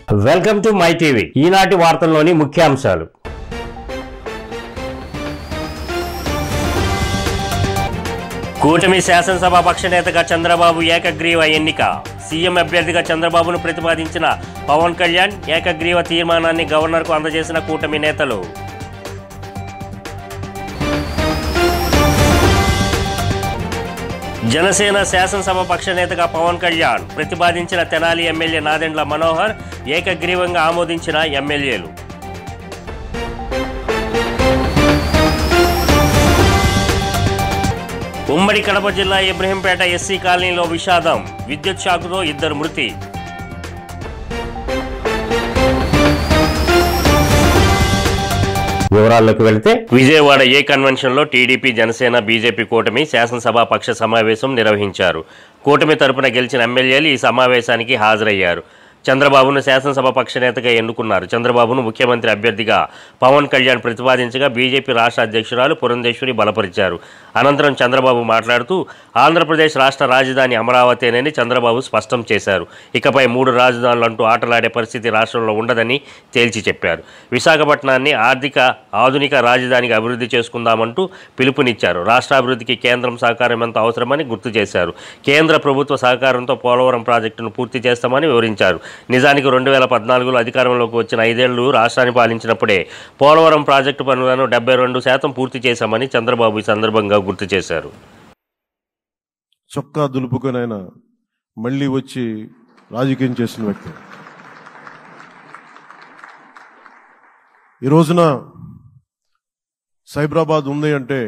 Welcome to my TV. ఈనాటి వార్తల్లోని ముఖ్యాంశాలు. కూటమి శాసనసభ పక్ష నేతగా చంద్రబాబు ఏకగ్రీవ ఎన్నిక. సీఎం అభ్యర్థిగా చంద్రబాబును ప్రతిపాదించిన పవన్ కళ్యాణ్ ఏకగ్రీవ తీర్మానాన్ని గవర్నర్కు అందజేసిన కూటమి నేతలు. జనసేన శాసనసభ పక్ష నేతగా పవన్ కళ్యాణ్ ప్రతిపాదించిన తెనాలి ఎమ్మెల్యే నాదెండ్ల మనోహర్ ఏకగ్రీవంగా ఆమోదించిన ఎమ్మెల్యేలు. ఉమ్మడి కడప జిల్లా ఇబ్రహీంపేట ఎస్సీ కాలనీలో విషాదం. విద్యుత్ షాకుతో 2 మృతి. వివరాల్లోకి వెళితే, విజయవాడ ఏ కన్వెన్షన్లో టీడీపీ, జనసేన, బీజేపీ కూటమి శాసనసభ పక్ష సమావేశం నిర్వహించారు. కూటమి తరపున గెలిచిన ఎమ్మెల్యేలు ఈ సమావేశానికి హాజరయ్యారు. చంద్రబాబును శాసనసభ పక్ష నేతగా ఎన్నుకున్నారు. చంద్రబాబును ముఖ్యమంత్రి అభ్యర్థిగా పవన్ కళ్యాణ్ ప్రతిపాదించగా బీజేపీ రాష్ట్ర అధ్యక్షురాలు పురంధేశ్వరి బలపరిచారు. అనంతరం చంద్రబాబు మాట్లాడుతూ ఆంధ్రప్రదేశ్ రాష్ట్ర రాజధాని అమరావతేనని చంద్రబాబు స్పష్టం చేశారు. ఇకపై 3 రాజధానులంటూ ఆటలాడే పరిస్థితి రాష్ట్రంలో ఉండదని తేల్చి చెప్పారు. విశాఖపట్నాన్ని ఆధునిక రాజధానిగా అభివృద్ధి చేసుకుందామంటూ పిలుపునిచ్చారు. రాష్ట్రాభివృద్ధికి కేంద్రం సహకారం ఎంత అవసరమని గుర్తు చేశారు. కేంద్ర ప్రభుత్వ సహకారంతో పోలవరం ప్రాజెక్టును పూర్తి చేస్తామని వివరించారు. నిజానికి 2014లో అధికారంలోకి వచ్చిన 5 ఏళ్లు రాష్ట్రాన్ని పాలించినప్పుడే పోలవరం ప్రాజెక్టు పనులను 72% పూర్తి చేశామని చంద్రబాబు ఈ సందర్భంగా గుర్తు చేశారు. చొక్కా దులుపుకొనైనా మళ్ళీ వచ్చి రాజకీయం చేసిన వ్యక్తి. ఈ రోజున సైబరాబాద్ ఉంది అంటే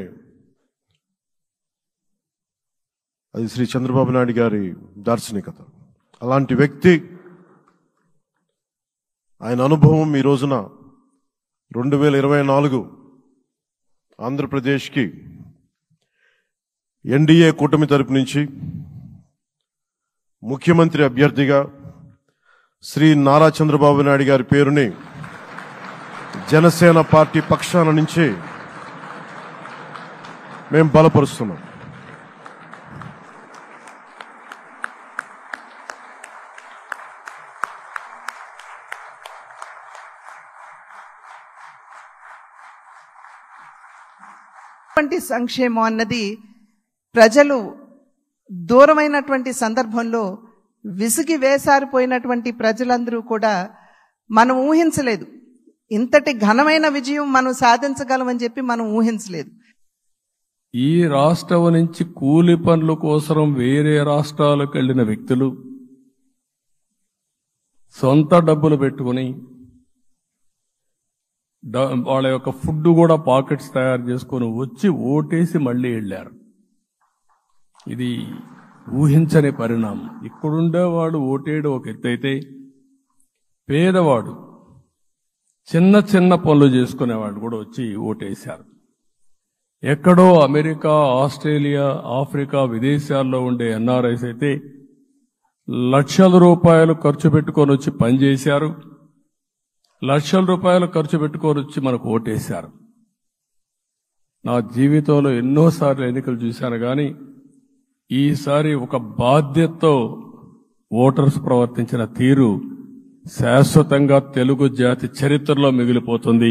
అది శ్రీ చంద్రబాబు నాయుడు గారి దార్శనికత. అలాంటి వ్యక్తి, ఆయన అనుభవం ఈ రోజున 2024 ఆంధ్రప్రదేశ్కి ఎన్డీఏ కూటమి తరపు నుంచి ముఖ్యమంత్రి అభ్యర్థిగా శ్రీ నారా చంద్రబాబు నాయుడు గారి పేరుని జనసేన పార్టీ పక్షాన నుంచి మేము బలపరుస్తున్నాం. సంక్షేమం అన్నది ప్రజలు దూరమైనటువంటి సందర్భంలో విసిగి వేసారిపోయినటువంటి ప్రజలందరూ కూడా మనం ఊహించలేదు. ఇంతటి ఘనమైన విజయం మనం సాధించగలమని చెప్పి మనం ఊహించలేదు. ఈ రాష్ట్రం నుంచి కూలి పనుల కోసం వేరే రాష్ట్రాలకు వెళ్లిన వ్యక్తులు సొంత డబ్బులు పెట్టుకుని వాళ్ళ యొక్క ఫుడ్ కూడా పాకెట్స్ తయారు చేసుకుని వచ్చి ఓటేసి మళ్లీ వెళ్లారు. ఇది ఊహించని పరిణామం. ఇక్కడుండేవాడు ఓటేయడం ఒక ఎత్తైతే, పేదవాడు చిన్న చిన్న పనులు చేసుకునేవాడు కూడా వచ్చి ఓటేశారు. ఎక్కడో అమెరికా, ఆస్ట్రేలియా, ఆఫ్రికా, విదేశాల్లో ఉండే ఎన్ఆర్ఐస్ అయితే లక్షల రూపాయలు ఖర్చు పెట్టుకొని వచ్చి పనిచేశారు. లక్షల రూపాయలు ఖర్చు పెట్టుకొని వచ్చి మనకు ఓటేశారు. నా జీవితంలో ఎన్నోసార్లు ఎన్నికలు చూశాను, కానీ ఈసారి ఒక బాధ్యతతో ఓటర్స్ ప్రవర్తించిన తీరు శాశ్వతంగా తెలుగు జాతి చరిత్రలో మిగిలిపోతుంది.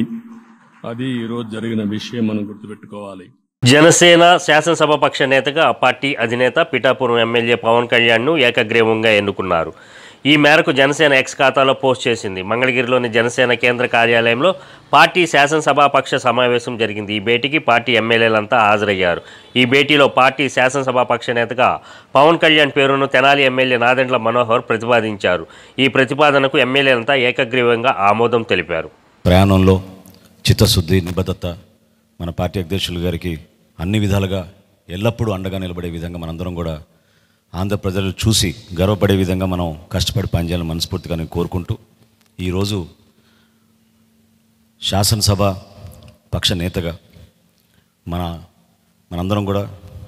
అది ఈరోజు జరిగిన విషయం మనం గుర్తుపెట్టుకోవాలి. జనసేన శాసనసభ పక్ష నేతగా పార్టీ అధినేత పిఠాపురం ఎమ్మెల్యే పవన్ కళ్యాణ్ను ఏకగ్రీవంగా ఎన్నుకున్నారు. ఈ మేరకు జనసేన ఎక్స్ ఖాతాలో పోస్ట్ చేసింది. మంగళగిరిలోని జనసేన కేంద్ర కార్యాలయంలో పార్టీ శాసనసభా పక్ష సమావేశం జరిగింది. ఈ భేటీకి పార్టీ ఎమ్మెల్యేలంతా హాజరయ్యారు. ఈ భేటీలో పార్టీ శాసనసభా పక్ష నేతగా పవన్ కళ్యాణ్ పేరును తెనాలి ఎమ్మెల్యే నాదెండ్ల మనోహర్ ప్రతిపాదించారు. ఈ ప్రతిపాదనకు ఎమ్మెల్యేలంతా ఏకగ్రీవంగా ఆమోదం తెలిపారు. ప్రయాణంలో చిత్తశుద్ధి, నిబద్ధత మన పార్టీ అధ్యక్షులు గారికి అన్ని విధాలుగా ఎల్లప్పుడూ అండగా నిలబడే విధంగా మనందరం కూడా ఆంధ్ర ప్రజలు చూసి గర్వపడే విధంగా మనం కష్టపడి పనిచేయాలని మనస్ఫూర్తిగా నేను కోరుకుంటూ, ఈరోజు శాసనసభ పక్ష నేతగా మనందరం కూడా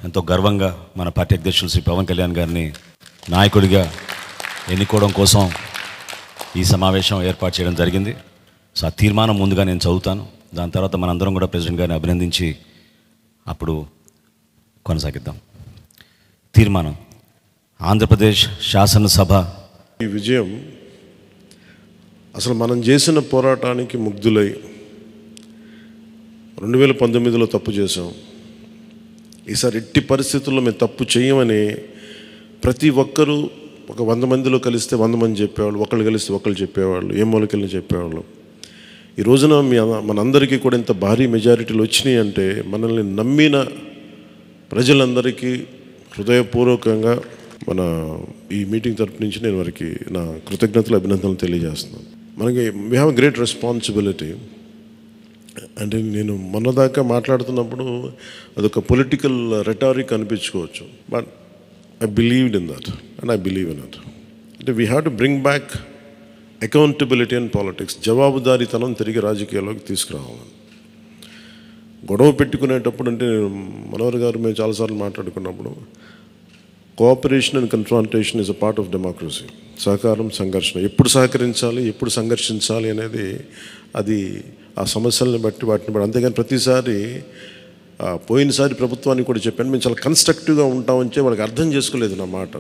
ఎంతో గర్వంగా మన పార్టీ అధ్యక్షులు శ్రీ పవన్ కళ్యాణ్ గారిని నాయకుడిగా ఎన్నుకోవడం కోసం ఈ సమావేశం ఏర్పాటు చేయడం జరిగింది. సో ఆ తీర్మానం ముందుగా నేను చదువుతాను. దాని తర్వాత మనందరం కూడా ప్రెసిడెంట్ గారిని అభినందించి అప్పుడు కొనసాగిద్దాం. తీర్మానం. ఆంధ్రప్రదేశ్ శాసనసభ ఈ విజయం అసలు మనం చేసిన పోరాటానికి ముగ్ధులై 2019లో తప్పు చేసాం, ఈసారి ఎట్టి పరిస్థితుల్లో మేము తప్పు చేయమని ప్రతి ఒక్కరూ ఒక 100 మందిలో కలిస్తే 100 మంది చెప్పేవాళ్ళు, ఒకళ్ళు కలిస్తే ఒకళ్ళు చెప్పేవాళ్ళు, ఏ మూలకెళ్ళి చెప్పేవాళ్ళు. ఈ రోజున మనందరికీ కూడా ఇంత భారీ మెజారిటీలు వచ్చినాయి అంటే మనల్ని నమ్మిన ప్రజలందరికీ హృదయపూర్వకంగా మన ఈ మీటింగ్ తరపు నుంచి నేను వారికి నా కృతజ్ఞతలు, అభినందనలు తెలియజేస్తున్నాను. మనకి వీ హ్యావ్ గ్రేట్ రెస్పాన్సిబిలిటీ. అంటే నేను మొన్నదాకా మాట్లాడుతున్నప్పుడు అదొక పొలిటికల్ రెటారిక్ అనిపించుకోవచ్చు, but I believed in that and I believe in it. అంటే we have to bring back accountability and politics. జవాబుదారీతనం తిరిగి రాజకీయాల్లోకి తీసుకురావాలని. గొడవ పెట్టుకునేటప్పుడు అంటే మనోహర్ గారు మేము చాలాసార్లు మాట్లాడుకున్నప్పుడు cooperation and confrontation is a part of democracy. సహకారం, సంఘర్షణ, ఎప్పుడు సహకరించాలి, ఎప్పుడు సంఘర్షించాలి అనేది అది ఆ సమస్యలను బట్టి వాటిని బట్టి. అంతేగాని ప్రతిసారి పోయినసారి ప్రభుత్వానికి కూడా చెప్పాను, మేము చాలా కన్స్ట్రక్టివ్గా ఉంటామని వాళ్ళకి అర్థం చేసుకోలేదు నా మాట,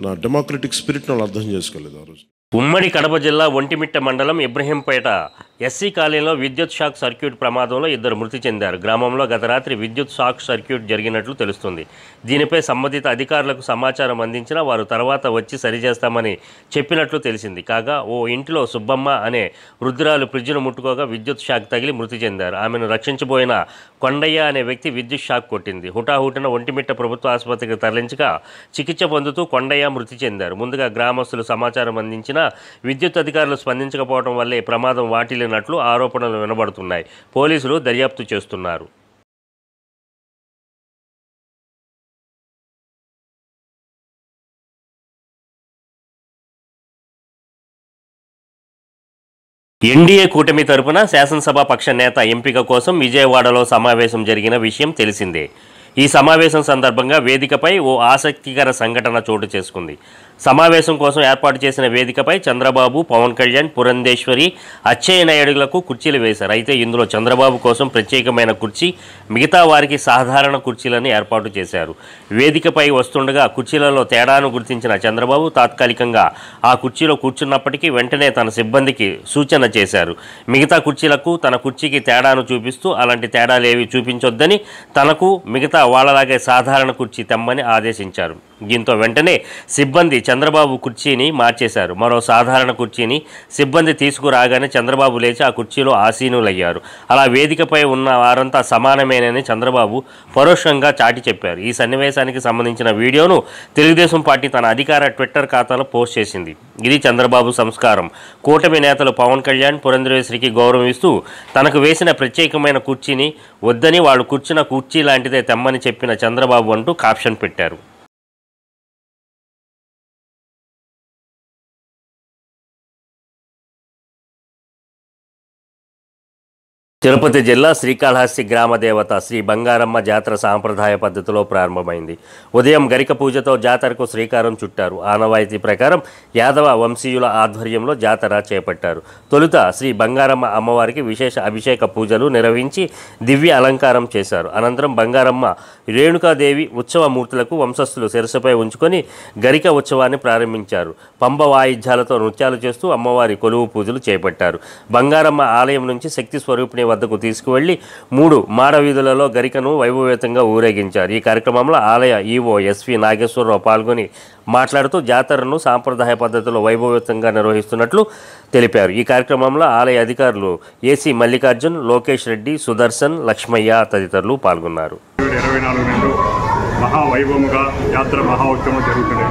నా డెమోక్రటిక్ స్పిరిట్ని వాళ్ళు అర్థం చేసుకోలేదు ఆ రోజు. ఉమ్మడి కడప జిల్లా ఒంటిమిట్ట మండలం ఇబ్రహీంపేట ఎస్సీ కాలనీలో విద్యుత్ షాక్ సర్క్యూట్ ప్రమాదంలో 2 మృతి చెందారు. గ్రామంలో గత రాత్రి విద్యుత్ షాక్ సర్క్యూట్ జరిగినట్లు తెలుస్తుంది. దీనిపై సంబంధిత అధికారులకు సమాచారం అందించినా వారు తర్వాత వచ్చి సరిచేస్తామని చెప్పినట్లు తెలిసింది. కాగా ఓ ఇంటిలో సుబ్బమ్మ అనే వృద్ధురాలు ఫ్రిడ్జ్ను ముట్టుకోగా విద్యుత్ షాక్ తగిలి మృతి చెందారు. ఆమెను రక్షించబోయిన కొండయ్య అనే వ్యక్తి విద్యుత్ షాక్ కొట్టింది. హుటాహుటిన ఒంటిమిట్ట ప్రభుత్వ ఆసుపత్రికి తరలించగా చికిత్స పొందుతూ కొండయ్య మృతి చెందారు. ముందుగా గ్రామస్తులు సమాచారం అందించిన విద్యుత్ అధికారులు స్పందించకపోవడం వల్లే ప్రమాదం వాటిల్లినట్లు ఆరోపణలు వినబడుతున్నాయి. పోలీసులు దర్యాప్తు చేస్తున్నారు. ఎన్డీఏ కూటమి తరపున శాసనసభ పక్ష నేత ఎంపిక కోసం విజయవాడలో సమావేశం జరిగిన విషయం తెలిసిందే. ఈ సమావేశం సందర్భంగా వేదికపై ఓ ఆసక్తికర సంఘటన చోటు చేసుకుంది. సమావేశం కోసం ఏర్పాటు చేసిన వేదికపై చంద్రబాబు, పవన్ కళ్యాణ్, పురంధేశ్వరి, అచ్చెన్నాయుడులకు కుర్చీలు వేశారు. అయితే ఇందులో చంద్రబాబు కోసం ప్రత్యేకమైన కుర్చీ, మిగతా వారికి సాధారణ కుర్చీలను ఏర్పాటు చేశారు. వేదికపై వస్తుండగా కుర్చీలలో తేడాను గుర్తించిన చంద్రబాబు తాత్కాలికంగా ఆ కుర్చీలో కూర్చున్నప్పటికీ వెంటనే తన సిబ్బందికి సూచన చేశారు. మిగతా కుర్చీలకు తన కుర్చీకి తేడాను చూపిస్తూ అలాంటి తేడాలేవి చూపించొద్దని, తనకు మిగతా వాళ్ళలాగే సాధారణ కుర్చీ తెమ్మని ఆదేశించారు. దీంతో వెంటనే సిబ్బంది చంద్రబాబు కుర్చీని మార్చేశారు. మరో సాధారణ కుర్చీని సిబ్బంది తీసుకురాగానే చంద్రబాబు లేచి ఆ కుర్చీలో ఆసీనులయ్యారు. అలా వేదికపై ఉన్న వారంతా సమానమేనని చంద్రబాబు పరోక్షంగా చాటి చెప్పారు. ఈ సన్నివేశానికి సంబంధించిన వీడియోను తెలుగుదేశం పార్టీ తన అధికార ట్విట్టర్ ఖాతాలో పోస్ట్ చేసింది. ఇది చంద్రబాబు సంస్కారం. కూటమి నేతలు పవన్ కళ్యాణ్, పురంధేశ్వరికి గౌరవిస్తూ తనకు వేసిన ప్రత్యేకమైన కుర్చీని వద్దని, వాళ్ళు కూర్చున్న కుర్చీ లాంటిదే తెమ్మని చెప్పిన చంద్రబాబు అంటూ క్యాప్షన్ పెట్టారు. తిరుపతి జిల్లా శ్రీకాళహస్తి గ్రామ దేవత శ్రీ బంగారమ్మ జాతర సాంప్రదాయ పద్ధతిలో ప్రారంభమైంది. ఉదయం గరిక పూజతో జాతరకు శ్రీకారం చుట్టారు. ఆనవాయితీ ప్రకారం యాదవ వంశీయుల ఆధ్వర్యంలో జాతర చేపట్టారు. తొలుత శ్రీ బంగారమ్మ అమ్మవారికి విశేష అభిషేక పూజలు నిర్వహించి దివ్య అలంకారం చేశారు. అనంతరం బంగారమ్మ రేణుకాదేవి ఉత్సవమూర్తులకు వంశస్థులు శిరస్సుపై ఉంచుకొని గరిక ఉత్సవాన్ని ప్రారంభించారు. పంబ వాయిద్యాలతో నృత్యాలు చేస్తూ అమ్మవారి కొలువు పూజలు చేపట్టారు. బంగారమ్మ ఆలయం నుంచి శక్తి స్వరూపిణి వద్దకు తీసుకువెళ్లి 3 మాడవీధులలో గరికను వైభవేతంగా ఊరేగించారు. ఈ కార్యక్రమంలో ఆలయ ఈవో ఎస్వి నాగేశ్వరరావు పాల్గొని మాట్లాడుతూ జాతరను సాంప్రదాయ పద్ధతిలో వైభవేతంగా నిర్వహిస్తున్నట్లు తెలిపారు. ఈ కార్యక్రమంలో ఆలయ అధికారులు ఏసీ మల్లికార్జున్, లోకేష్ రెడ్డి, సుదర్శన్, లక్ష్మయ్య తదితరులు పాల్గొన్నారు. 24 మహావైభవముగా జాతర మహోత్సవం జరుగుతుంది.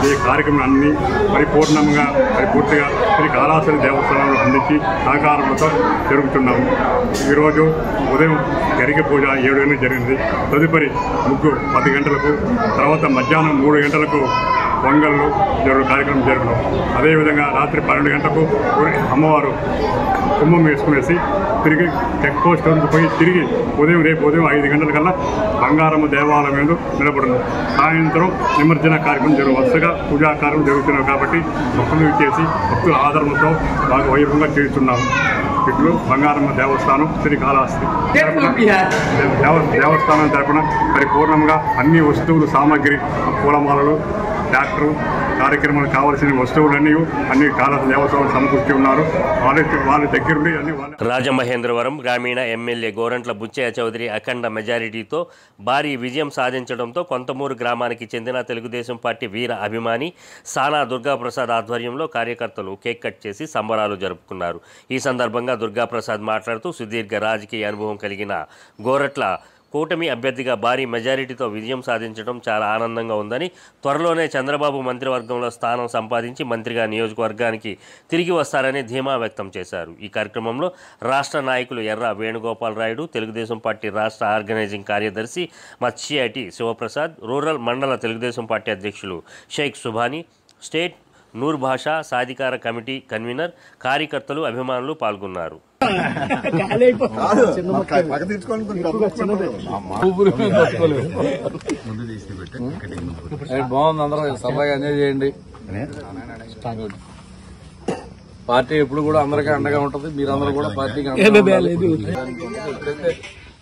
ఈ కార్యక్రమం అన్ని పూర్తిగా శ్రీ కాళహస్తి దేవస్థానంలో అందించి సహకారంతో జరుగుతున్నాము. ఈరోజు ఉదయం గరిక పూజ 7 గంటలకు జరిగింది. తదుపరి ముగ్గు 10 గంటలకు, తర్వాత మధ్యాహ్నం 3 గంటలకు పొంగళ్ళు కార్యక్రమం జరుగుతాం. అదేవిధంగా రాత్రి 12 గంటలకు అమ్మవారు కుంభం వేసుకునేసి తిరిగి చెక్ పోస్ట్ వరకు పోయి తిరిగి రేపు ఉదయం 5 గంటలకల్లా బంగారమ్మ దేవాలయం మీద నిలబడుతుంది. సాయంత్రం నిమజ్జన కార్యక్రమం వరుసగా పూజా కార్యక్రమం జరుగుతున్నాం కాబట్టి భక్తులు చేసి భక్తుల ఆదరణతో బాగా వైభవంగా చేస్తున్నాము. ఇట్లు బంగారమ్మ దేవస్థానం శ్రీకాళహస్తి దేవస్థానం తరపున పరిపూర్ణంగా అన్ని వస్తువులు, సామాగ్రి, పూలమాలలు, ట్రాక్టరు కార్యక్రమాలు కావాల్సిన వస్తువులన్నీ అన్ని కైలాస దేవస్థానం సమకూర్చి ఉన్నారు. వాళ్ళ దగ్గర అన్ని రాజమహేంద్రవరం గ్రామీణ ఎమ్మెల్యే గోరంట్ల బుచ్చయ్య చౌదరి అఖండ మెజారిటీతో భారీ విజయం సాధించడంతో కొంతమూరు గ్రామానికి చెందిన తెలుగుదేశం పార్టీ వీర అభిమాని సానా దుర్గాప్రసాద్ ఆధ్వర్యంలో కార్యకర్తలు కేక్ కట్ చేసి సంబరాలు జరుపుకున్నారు. ఈ సందర్భంగా దుర్గాప్రసాద్ మాట్లాడుతూ సుదీర్ఘ రాజకీయ అనుభవం కలిగిన గోరట్ల కూటమి అభ్యర్థిగా భారీ మెజారిటీతో విజయం సాధించడం చాలా ఆనందంగా ఉందని, త్వరలోనే చంద్రబాబు మంత్రివర్గంలో స్థానం సంపాదించి మంత్రిగా నియోజకవర్గానికి తిరిగి వస్తారని ధీమా వ్యక్తం చేశారు. ఈ కార్యక్రమంలో రాష్ట్ర నాయకులు ఎర్ర వేణుగోపాల్ రాయుడు, తెలుగుదేశం పార్టీ రాష్ట్ర ఆర్గనైజింగ్ కార్యదర్శి మత్స్యాటి శివప్రసాద్, రూరల్ మండల తెలుగుదేశం పార్టీ అధ్యక్షులు షేక్ సుభాని, స్టేట్ నూర్ భాషా సాధికార కమిటీ కన్వీనర్, కార్యకర్తలు, అభిమానులు పాల్గొన్నారు. బాగుంది, అందరూ సరదాగా ఎంజాయ్ చేయండి. పార్టీ ఎప్పుడు కూడా అందరికీ అండగా ఉంటుంది. మీరందరూ కూడా పార్టీకి ఎప్పుడైతే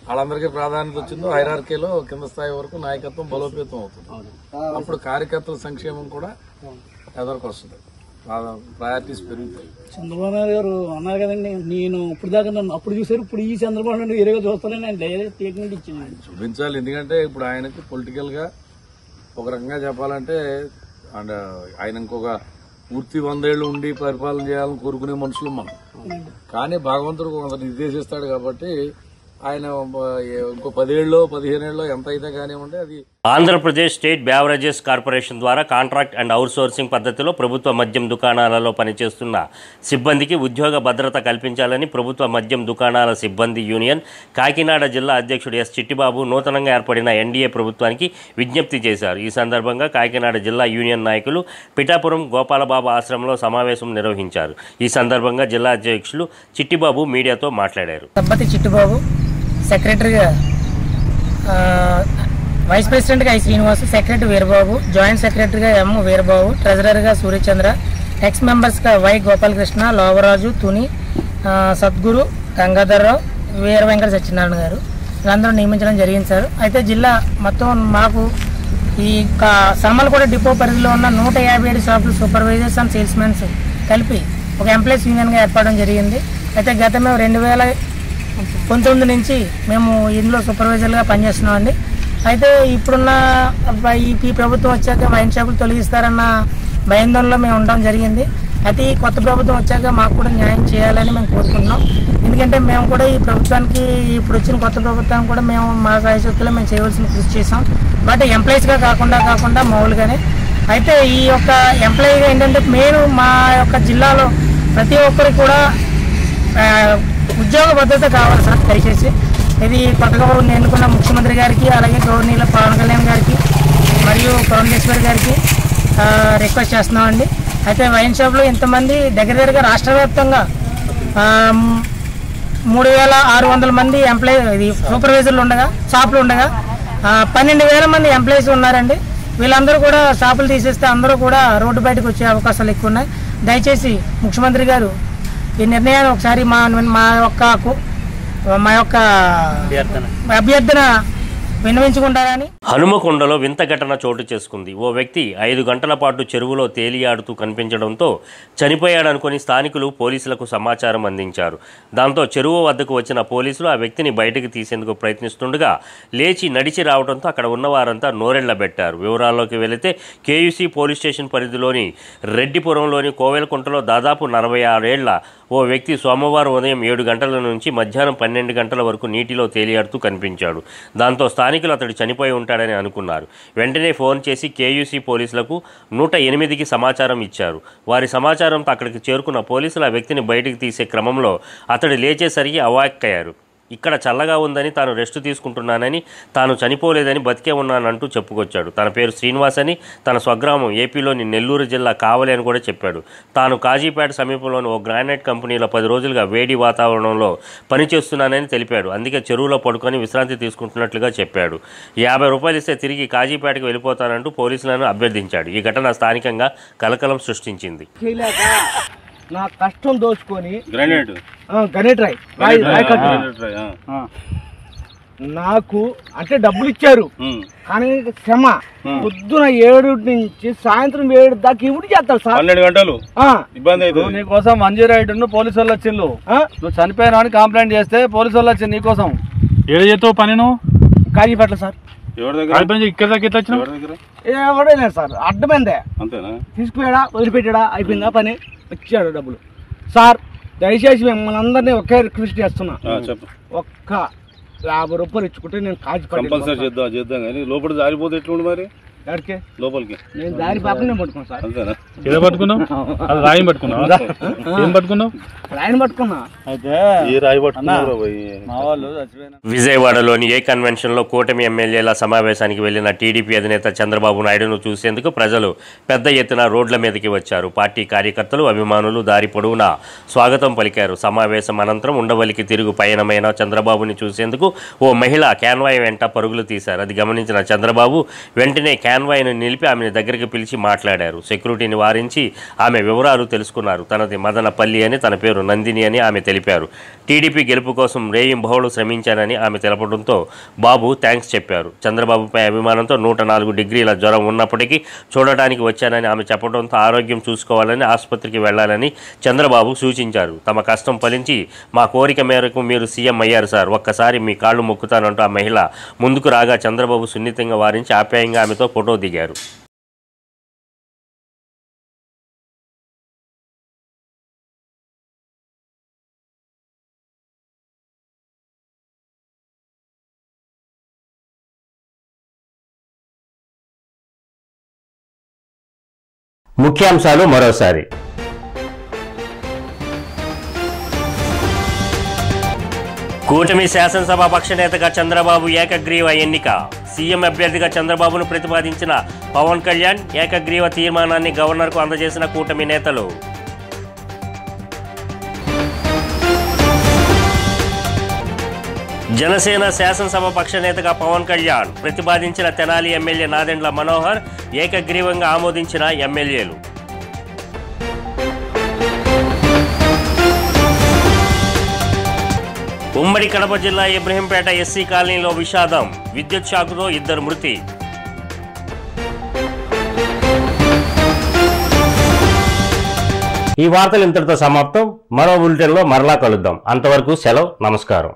వాళ్ళందరికీ ప్రాధాన్యత వచ్చిందో హైరార్కీలో కింద స్థాయి వరకు నాయకత్వం బలోపేతం అవుతుంది. అప్పుడు కార్యకర్తల సంక్షేమం కూడా ఎదరికి వస్తుంది, ప్రయారిటీస్ పెరుగుతాయి. చంద్రబాబు నాయుడు గారు అన్నారు కదండి, నేను ఇప్పుడు దాకా నన్ను అప్పుడు చూసారు, ఇప్పుడు ఈ చంద్రబాబు నాయుడు వేరేగా చూస్తానని ఆయన డైరెక్ట్ స్టేట్మెంట్ ఇచ్చింది. చూపించాలి, ఎందుకంటే ఇప్పుడు ఆయనకి పొలిటికల్ గా ఒక రకంగా చెప్పాలంటే అండ్ ఆయన ఇంకొక పూర్తి 100 ఏళ్లు ఉండి పరిపాలన చేయాలని కోరుకునే మనుషులు మనం. కానీ భగవంతుడు కొంత నిర్దేశిస్తాడు కాబట్టి ఆయన ఇంకో 10 ఏళ్ళలో 15 ఏళ్ళలో ఎంత అయితే కానివ్వండి అది. ఆంధ్రప్రదేశ్ స్టేట్ బ్యావరేజెస్ కార్పొరేషన్ ద్వారా కాంట్రాక్ట్ అండ్ అవుట్సోర్సింగ్ పద్ధతిలో ప్రభుత్వ మద్యం దుకాణాలలో పనిచేస్తున్న సిబ్బందికి ఉద్యోగ భద్రత కల్పించాలని ప్రభుత్వ మద్యం దుకాణాల సిబ్బంది యూనియన్ కాకినాడ జిల్లా అధ్యక్షుడు ఎస్ చిట్టిబాబు నూతనంగా ఏర్పడిన ఎన్డీఏ ప్రభుత్వానికి విజ్ఞప్తి చేశారు. ఈ సందర్భంగా కాకినాడ జిల్లా యూనియన్ నాయకులు పిఠాపురం గోపాలబాబు ఆశ్రమంలో సమావేశం నిర్వహించారు. ఈ సందర్భంగా జిల్లా అధ్యక్షులు చిట్టిబాబు మీడియాతో మాట్లాడారు. చిట్టిబాబు సెక్రటరీగా, వైస్ ప్రెసిడెంట్గా I Srinivas, secretary Veerababu, joint సెక్రటరీగా ఎం వీరబాబు, ట్రెజరర్గా సూర్యచంద్ర, ఎక్స్ మెంబర్స్గా వై గోపాలకృష్ణ, లోవరాజు, తుని, సద్గురు, గంగాధర్రావు, వీర వెంకట సత్యనారాయణ గారు వీళ్ళందరూ నియమించడం జరిగింది సార్. అయితే జిల్లా మొత్తం మాకు ఈ సామర్లకోట డిపో పరిధిలో ఉన్న 157 షాపులు సూపర్వైజర్స్ అండ్ సేల్స్మెన్స్ కలిపి ఒక ఎంప్లాయీస్ యూనియన్గా ఏర్పడడం జరిగింది. అయితే గతంలో 2019 నుంచి మేము ఇందులో సూపర్వైజర్గా పనిచేస్తున్నామండి. అయితే ఇప్పుడున్న ఈ ప్రభుత్వం వచ్చాక వైన్ షాపులు తొలగిస్తారన్న భయాందోళనలో మేము ఉండడం జరిగింది. అయితే ఈ కొత్త ప్రభుత్వం వచ్చాక మాకు కూడా న్యాయం చేయాలని మేము కోరుకుంటున్నాం. ఎందుకంటే మేము కూడా ఈ ప్రభుత్వానికి, ఇప్పుడు వచ్చిన కొత్త ప్రభుత్వానికి కూడా మేము మా సాయశక్తుల్లో మేము చేయవలసిన కృషి చేసాం. బట్ ఎంప్లాయీస్గా కాకుండా మామూలుగానే. అయితే ఈ యొక్క ఎంప్లాయీగా ఏంటంటే మెయిన్ మా యొక్క జిల్లాలో ప్రతి ఒక్కరికి కూడా ఉద్యోగ భద్రత కావాలి సార్. దయచేసి ఇది కొత్తగా ఎన్నుకున్న ముఖ్యమంత్రి గారికి, అలాగే గవర్నీల పవన్ కళ్యాణ్ గారికి మరియు పురంధేశ్వరి గారికి రిక్వెస్ట్ చేస్తున్నామండి. అయితే వైన్ షాప్లో ఇంతమంది దగ్గరగా రాష్ట్ర వ్యాప్తంగా 3600 మంది ఎంప్లాయీ సూపర్వైజర్లు ఉండగా, షాపులు ఉండగా 12,000 మంది ఎంప్లాయీస్ ఉన్నారండి. వీళ్ళందరూ కూడా షాపులు తీసేస్తే అందరూ కూడా రోడ్డు బయటకు వచ్చే అవకాశాలు ఎక్కువ ఉన్నాయి. దయచేసి ముఖ్యమంత్రి గారు ఈ నిర్ణయాన్ని ఒకసారి మా యొక్క అభ్యర్థన విన్నవించుకుంటారని. హనుమకొండలో వింత ఘటన చోటు చేసుకుంది. ఓ వ్యక్తి 5 గంటల పాటు చెరువులో తేలియాడుతూ కనిపించడంతో చనిపోయాడనుకుని స్థానికులు పోలీసులకు సమాచారం అందించారు. దాంతో చెరువు వద్దకు వచ్చిన పోలీసులు ఆ వ్యక్తిని బయటకు తీసేందుకు ప్రయత్నిస్తుండగా లేచి నడిచి రావడంతో అక్కడ ఉన్నవారంతా నోరెళ్లబెట్టారు. వివరాల్లోకి వెళితే కేయూసీ పోలీస్ స్టేషన్ పరిధిలోని రెడ్డిపురంలోని కోవెలకుంటలో దాదాపు 46 ఏళ్ల ఓ వ్యక్తి సోమవారం ఉదయం 7 గంటల నుంచి మధ్యాహ్నం 12 గంటల వరకు నీటిలో తేలియాడుతూ కనిపించాడు. దాంతో స్థానికులు అతడు చనిపోయి ఉంటాడని అనుకున్నారు. వెంటనే ఫోన్ చేసి కేయూసీ పోలీసులకు 108కి సమాచారం ఇచ్చారు. వారి సమాచారంతో అక్కడికి చేరుకున్న పోలీసులు ఆ వ్యక్తిని బయటికి తీసే క్రమంలో అతడు లేచేసరికి అవాక్కయ్యారు. ఇక్కడ చల్లగా ఉందని, తాను రెస్ట్ తీసుకుంటున్నానని, తాను చనిపోలేదని, బతికే ఉన్నానంటూ చెప్పుకొచ్చాడు. తన పేరు శ్రీనివాస్ అని, తన స్వగ్రామం ఏపీలోని నెల్లూరు జిల్లా కావలి అని కూడా చెప్పాడు. తాను కాజీపేట సమీపంలోని ఓ గ్రానైట్ కంపెనీలో 10 రోజులుగా వేడి వాతావరణంలో పనిచేస్తున్నానని తెలిపాడు. అందుకే చెరువులో పడుకొని విశ్రాంతి తీసుకుంటున్నట్లుగా చెప్పాడు. 50 రూపాయలు ఇస్తే తిరిగి కాజీపేటకు వెళ్ళిపోతానంటూ పోలీసులను అభ్యర్థించాడు. ఈ ఘటన స్థానికంగా కలకలం సృష్టించింది. నా కష్టం దోచుకొని నాకు అంటే డబ్బులు ఇచ్చారు కానీ క్షమ పొద్దున 7 నుంచి సాయంత్రం 7 దాకా ఇవి చేస్తారు సార్ 12 గంటలు ఇబ్బంది అయితే నీకోసం 108 పోలీసు వాళ్ళు వచ్చిండు నువ్వు చనిపోయినా అని కంప్లైంట్ చేస్తే పోలీసు వాళ్ళు వచ్చింది నీకోసం ఏడ చేస్తావు పని నువ్వు కాజీపేట సార్ ఎవరి దగ్గర ఇక్కడ దాకా ఎట్లా వచ్చినావు ఎవడే లేదు సార్ అడ్డమైందే అంతేనా తీసుకుపోయాడా వదిలిపెట్టాడా అయిపోయిందా పని వచ్చాడు డబ్బులు సార్ దయచేసి మిమ్మల్ని అందరినీ ఒకే రిక్వెస్ట్ చేస్తున్నా ఒక్క 50 రూపాయలు ఇచ్చుకుంటే నేను కంపల్సరీ చేద్దాం కానీ లోపల జారిపోతే ఎట్లుండి మరి ఎక్కడికి లోపలికి నేను దారి పాపనే పట్టుకున్నాను సార్ అంతేనా ఏదో పట్టుకున్నావు అది రాయిని పట్టుకున్నావు ఏం పట్టుకున్నావు రాయిని పట్టుకున్నా అయితే ఏ రాయి పట్టుకున్నావు మా వాళ్ళు చచ్చిపోయినా విజయవాడలోని ఏ కన్వెన్షన్లో కూటమి ఎమ్మెల్యేల సమావేశానికి వెళ్లిన టీడీపీ అధినేత చంద్రబాబు నాయుడును చూసేందుకు ప్రజలు పెద్ద ఎత్తున రోడ్ల మీదకి వచ్చారు. పార్టీ కార్యకర్తలు అభిమానులు దారి పొడవునా స్వాగతం పలికారు. సమావేశం అనంతరం ఉండవల్లికి తిరుగు పయనమైన చంద్రబాబుని చూసేందుకు ఓ మహిళ క్యాన్వాయ్ వెంట పరుగులు తీశారు. అది గమనించిన చంద్రబాబు వెంటనే క్యాన్వాయ్ను నిలిపి ఆమెను దగ్గరికి పిలిచి మాట్లాడారు. సెక్యూరిటీని వారించి ఆమె వివరాలు తెలుసుకున్నారు. తనది మదనపల్లి అని, తన పేరు నందిని అని ఆమె తెలిపారు. టీడీపీ గెలుపు కోసం రేయింబహుళు శ్రమించానని ఆమె తెలపడంతో బాబు థ్యాంక్స్ చెప్పారు. చంద్రబాబుపై అభిమానంతో 104 డిగ్రీల జ్వరం ఉన్నప్పటికీ చూడటానికి వచ్చానని ఆమె చెప్పడంతో ఆరోగ్యం చూసుకోవాలని, ఆసుపత్రికి వెళ్లాలని చంద్రబాబు సూచించారు. తమ కష్టం ఫలించి మా కోరిక మేరకు మీరు సీఎం అయ్యారు సార్, ఒక్కసారి మీ కాళ్ళు మొక్కుతానంటూ ఆ మహిళ ముందుకు రాగా చంద్రబాబు సున్నితంగా వారించి ఆప్యాయంగా ఆమెతో ఫోటో దిగారు. ముఖ్యాంశాలు మరోసారి. కూటమి శాసనసభ పక్షనేతగా చంద్రబాబు ఏకగ్రీవ ఎన్నిక. సీఎం అభ్యర్థిగా చంద్రబాబును ప్రతిపాదించిన పవన్ కళ్యాణ్ ఏకగ్రీవ తీర్మానాన్ని గవర్నర్కు అందజేసిన కూటమి నేతలు. జనసేన శాసనసభ పక్షనేతగా పవన్ కళ్యాణ్ ప్రతిపాదించిన తెనాలి ఎమ్మెల్యే నాదెండ్ల మనోహర్ ఏకగ్రీవంగా ఆమోదించిన ఎమ్మెల్యేలు. ఉమ్మడి కడప జిల్లా ఇబ్రహీంపేట ఎస్సీ కాలనీలో విషాదం, విద్యుత్ షాకుతో 2 మృతి. ఈ వార్తలు ఇంతటితో సమాప్తం. మరో బులెటిన్లో మరలా కలుద్దాం. అంతవరకు సెలవు, నమస్కారం.